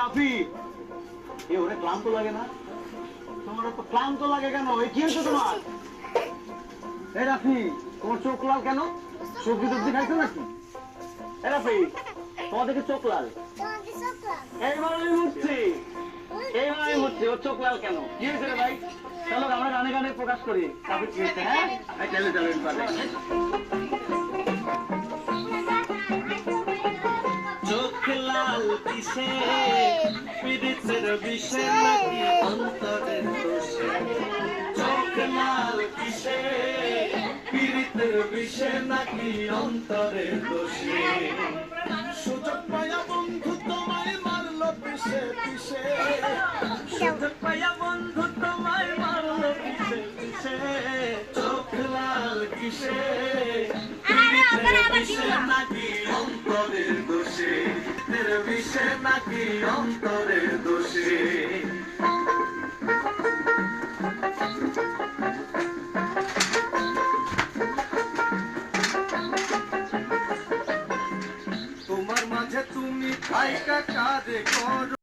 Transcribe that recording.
রাফি, এ ওরে ক্লান্ত লাগে না? তোমার তো ক্লান্ত লাগে কেন? এই কি হয়েছে তোমার? এই রাফি, তোমার চোখ লাল কেন? সবজি টবজি খাইছো নাকি? এই রাফি, তোমার দেখে চোখ লাল। এইবার আমি বুঝছি, ওর চোখ লাল কেন? কি হয়েছে রে ভাই? চলো আমরা গানে গানে প্রকাশ করি রাফি কি হয়েছে। হ্যাঁ, চলে চলেন পারে। চোখ লাল কিসে, পীড়িতের বিষে নাকি অন্তরের দোষে? চোখ লাল কিসে, পীড়িতের বিষে নাকি অন্তরের দোষে? সুযোগ পায়া বন্ধু তোমায় মারলো পিছে পিছে, সুযোগ পায়া বন্ধু তোমায় মারলো পিছে পিছে। চোখ লাল কিসে, পীড়িতের বিষে নাকি অন্তরের দোষে? বিষে নাকি অন্তরের দোষে? তোমার মাঝে তুমি খাইকা কাজে করো।